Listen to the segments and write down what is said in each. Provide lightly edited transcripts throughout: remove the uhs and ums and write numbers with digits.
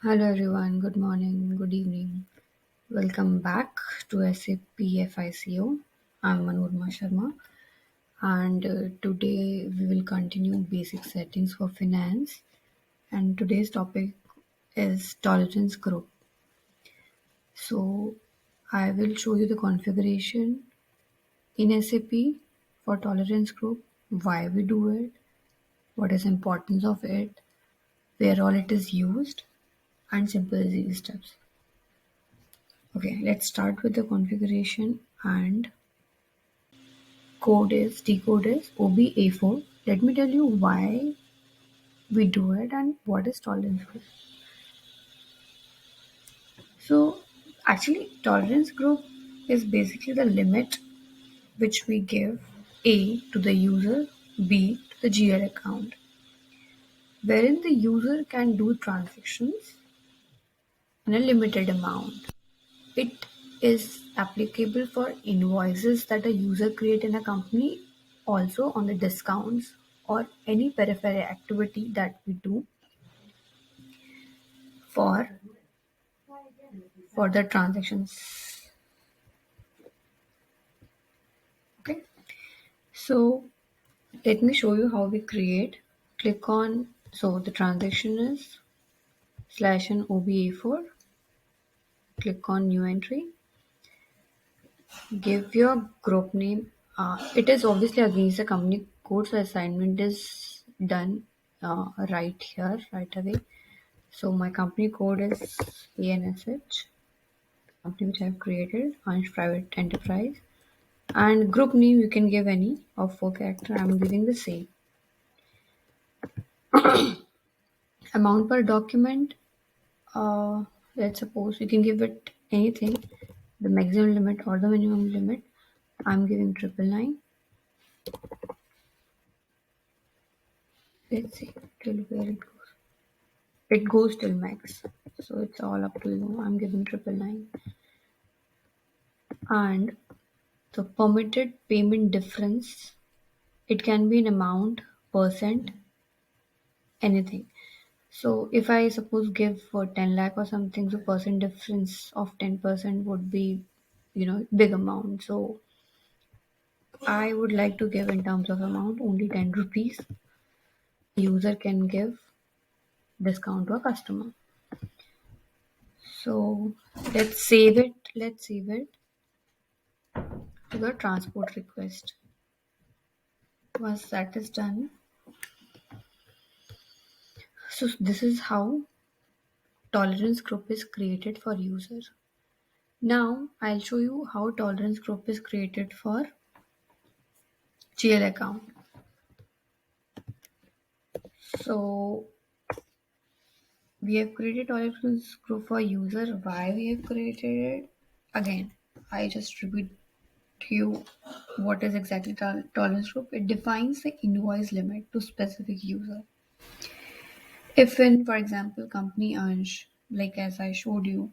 Hello everyone, good morning, good evening. Welcome back to SAP FICO. I'm Manurma Sharma and today we will continue basic settings for finance and today's topic is tolerance group. So I will show you the configuration in SAP for tolerance group, why we do it, what is importance of it, where all it is used and simple easy steps. Okay, let's start with the configuration and T code is OBA4. Let me tell you why we do it and what is tolerance group. So actually tolerance group is basically the limit which we give A to the user, B to the GL account, wherein the user can do transactions in a limited amount. It is applicable for invoices that a user create in a company, also on the discounts or any peripheral activity that we do for the transactions. Okay, so let me show you how we create. Click on, so the transaction is slash and OBA4. Click on new entry. Give your group name. It is obviously against the company code, so assignment is done right here, right away. So my company code is ANSH, company which I have created, Ansh Private Enterprise. And group name you can give any of 4 character. I'm giving the same. Amount per document. Uh, let's suppose you can give it anything, the maximum limit or the minimum limit. I'm giving 999. Let's see till where it goes. It goes till max. So it's all up to you. I'm giving 999. And the permitted payment difference, it can be an amount, percent, anything. So if I suppose give for 10 lakh or something, the percent difference of 10% would be, big amount. So I would like to give in terms of amount only 10 rupees. User can give discount to a customer. So let's save it. Let's save it to the transport request. Once that is done, so this is how tolerance group is created for user. Now I'll show you how tolerance group is created for GL account. So we have created tolerance group for user. Why we have created it? Again, I just repeat to you what is exactly tolerance group. It defines the invoice limit to specific user. If in, for example, company Ansh, like as I showed you,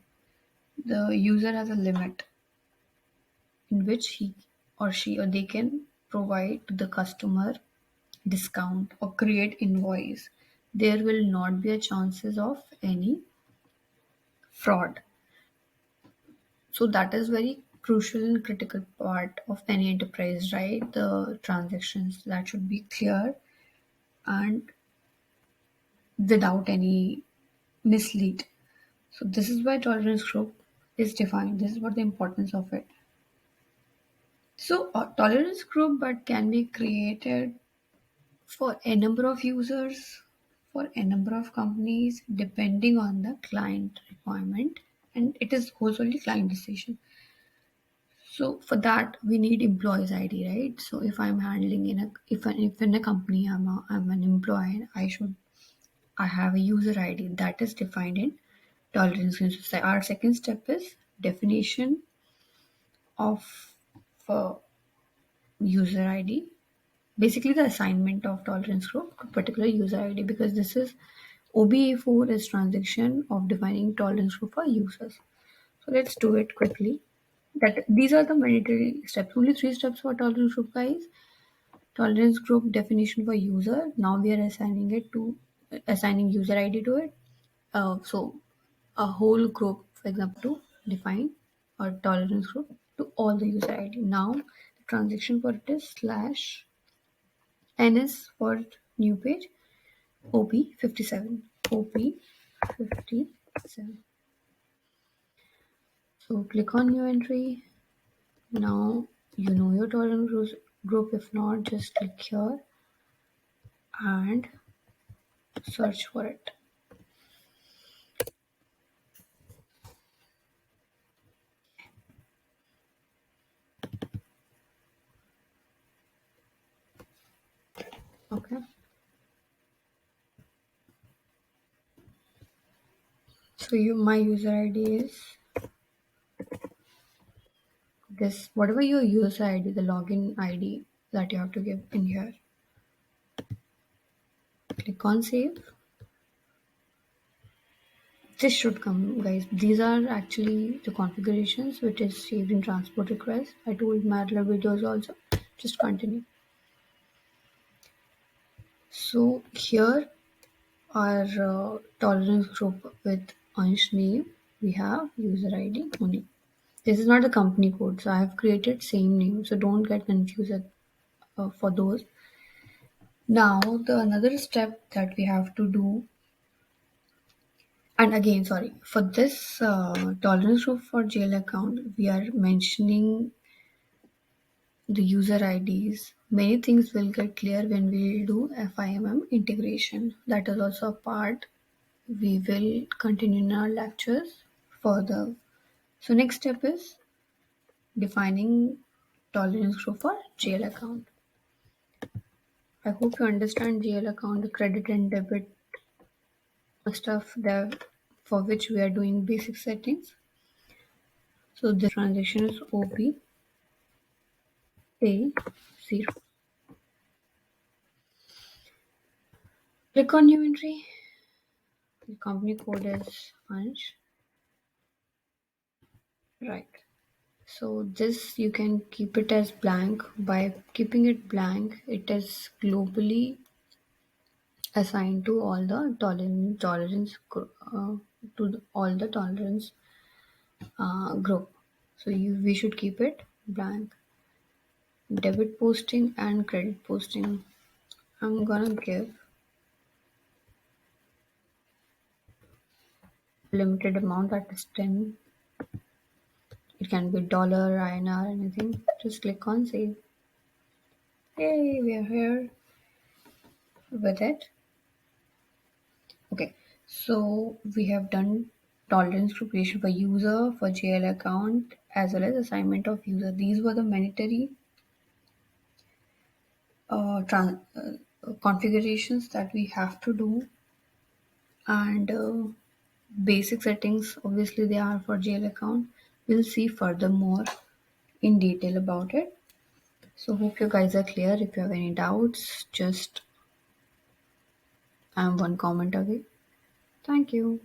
the user has a limit in which he or she or they can provide to the customer discount or create invoice, there will not be a chances of any fraud. So that is very crucial and critical part of any enterprise, right? The transactions that should be clear and without any mislead. So this is why tolerance group is defined. This is what the importance of it. So a tolerance group but can be created for a number of users, for a number of companies, depending on the client requirement, and it is also only client decision. So for that, we need employees ID, right? So if I'm handling if in a company I'm an employee, I have a user ID that is defined in tolerance group. So our second step is definition of user ID, basically the assignment of tolerance group to particular user ID, because this is OBA4 is transaction of defining tolerance group for users. So let's do it quickly. That these are the mandatory steps. Only 3 steps for tolerance group, guys. Tolerance group definition for user. Now we are assigning user ID to it. So a whole group, for example, to define a tolerance group to all the user ID. Now, the transaction for it is slash ns for new page op57 op57. So click on new entry. Now you know your group. If not, just click here and search for it. Okay. So my user ID is this. Whatever your user ID, the login ID that you have to give in here. Click on save. This should come, guys. These are actually the configurations which is saved in transport request. I told my other videos also. Just continue. So here our tolerance group with Ansh name, we have user ID only. This is not the company code, so I have created same name. So don't get confused for those. Now the another step that we have to do, and again, sorry, for this tolerance group for jail account, we are mentioning the user IDs. Many things will get clear when we do FIMM integration. That is also a part we will continue in our lectures further. So next step is defining tolerance group for GL account. I hope you understand GL account, the credit and debit stuff there for which we are doing basic settings. So the transaction is OB A 0. Click on new entry. The company code is Ansh. Right. So this you can keep it as blank. By keeping it blank, it is globally assigned to all the all the tolerance group. So we should keep it blank. Debit posting and credit posting. I'm gonna give limited amount that is 10. It can be dollar, INR, anything. Just click on save. Yay, we are here with it. Okay, so we have done tolerance group creation for user, for JL account, as well as assignment of user. These were the mandatory configurations that we have to do, and basic settings obviously they are for JL account. We'll see furthermore in detail about it. So hope you guys are clear. If you have any doubts, just I'm one comment away. Thank you.